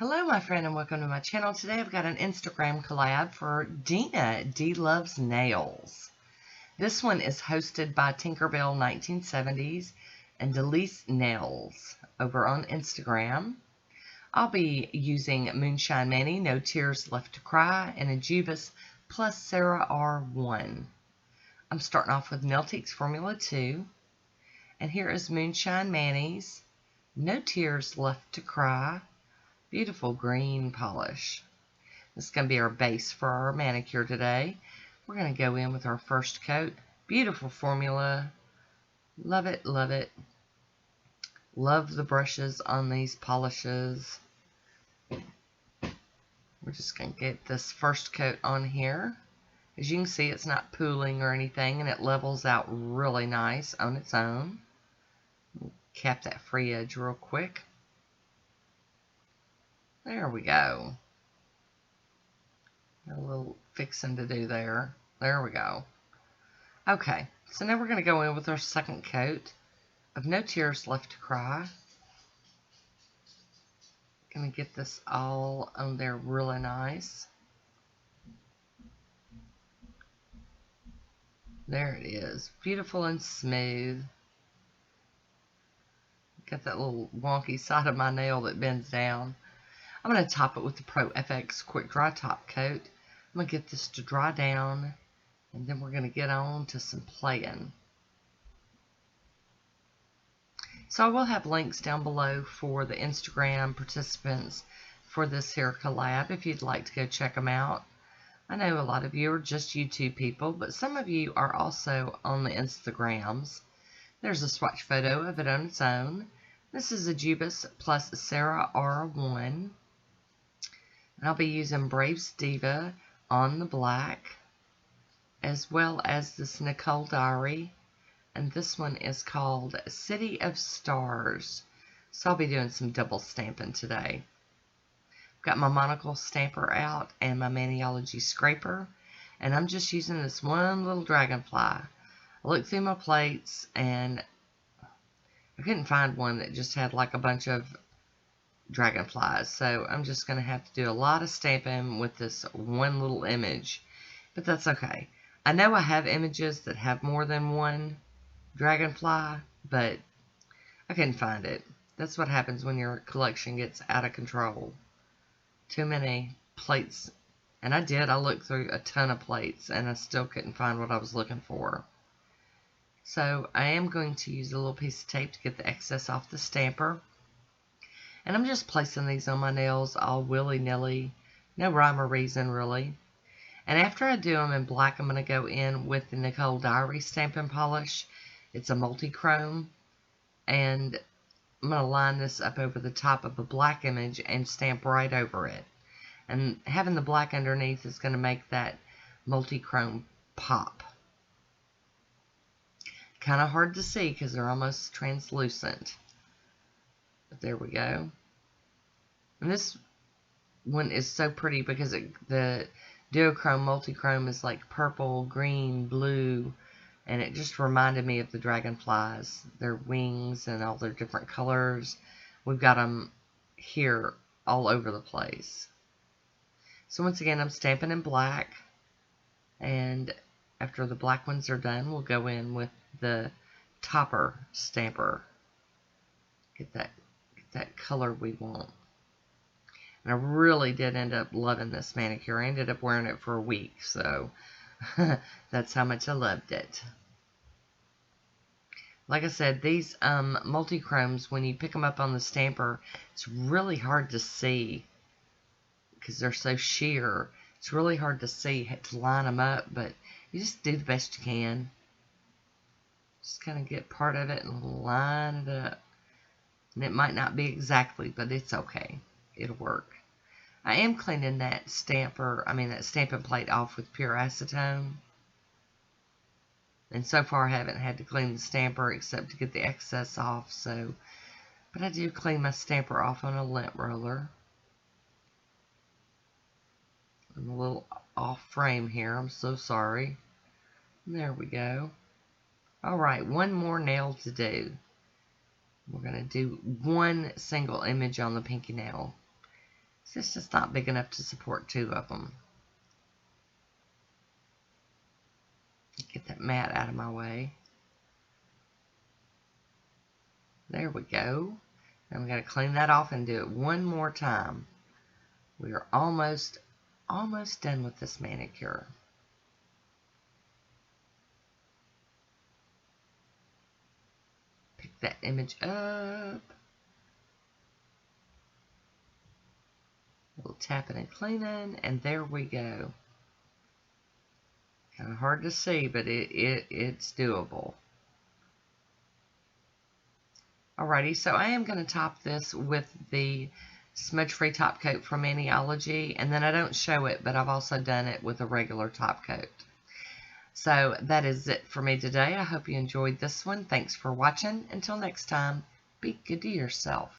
Hello, my friend, and welcome to my channel. Today I've got an Instagram collab for Dina, D Loves Nails. This one is hosted by Tinkerbell 1970s and Delise Nails over on Instagram. I'll be using Moonshine Manny, No Tears Left to Cry, and Additive plus Sarah R1. I'm starting off with Nailtiques Formula 2. And here is Moonshine Manny's No Tears Left to Cry. Beautiful green polish. This is going to be our base for our manicure today. We're going to go in with our first coat. Beautiful formula. Love it, love it. Love the brushes on these polishes. We're just going to get this first coat on here. As you can see, it's not pooling or anything, and it levels out really nice on its own. Cap that free edge real quick. There we go. A little fixing to do there. There we go. Okay, so now we're going to go in with our second coat of No Tears Left to Cry. Going to get this all on there really nice. There it is. Beautiful and smooth. Got that little wonky side of my nail that bends down. I'm going to top it with the Pro FX Quick Dry Top Coat. I'm going to get this to dry down, and then we're going to get on to some playing. So I will have links down below for the Instagram participants for this here collab if you'd like to go check them out. I know a lot of you are just YouTube people, but some of you are also on the Instagrams. There's a swatch photo of it on its own. This is Additive plus Sarah R1. And I'll be using Braves Diva on the black, as well as this Nicole Diary. And this one is called City of Stars. So I'll be doing some double stamping today. I've got my monocle stamper out and my Maniology scraper. And I'm just using this one little dragonfly. I looked through my plates and I couldn't find one that just had like a bunch of dragonflies, so I'm just going to have to do a lot of stamping with this one little image, but that's okay. I know I have images that have more than one dragonfly, but I couldn't find it. That's what happens when your collection gets out of control. Too many plates, and I looked through a ton of plates and I still couldn't find what I was looking for. So I am going to use a little piece of tape to get the excess off the stamper. And I'm just placing these on my nails all willy-nilly. No rhyme or reason, really. And after I do them in black, I'm going to go in with the Nicole Diary stamping polish. It's a multi-chrome. And I'm going to line this up over the top of a black image and stamp right over it. And having the black underneath is going to make that multi-chrome pop. Kind of hard to see because they're almost translucent. But there we go. And this one is so pretty because the duochrome, multi-chrome is like purple, green, blue, and it just reminded me of the dragonflies, their wings and all their different colors. We've got them here all over the place. So once again, I'm stamping in black, and after the black ones are done, we'll go in with the topper stamper. Get that color we want. And I really did end up loving this manicure. I ended up wearing it for a week, so that's how much I loved it. Like I said, these multi-chromes, when you pick them up on the stamper, it's really hard to see because they're so sheer. It's really hard to see to line them up, but you just do the best you can. Just kind of get part of it and line it up. And it might not be exactly, but it's okay. It'll work. I am cleaning that that stamping plate off with pure acetone. And so far I haven't had to clean the stamper except to get the excess off. But I do clean my stamper off on a lint roller. I'm a little off frame here. I'm so sorry. There we go. Alright, one more nail to do. We're going to do one single image on the pinky nail. It's just not big enough to support 2 of them. Get that mat out of my way. There we go. And we got to clean that off and do it one more time. We are almost done with this manicure. Pick that image up. A little tapping and cleaning, and there we go. Kind of hard to see, but it's doable. Alrighty, so I am going to top this with the smudge-free top coat from Anniology, and then I don't show it, but I've also done it with a regular top coat. So that is it for me today. I hope you enjoyed this one. Thanks for watching. Until next time, be good to yourself.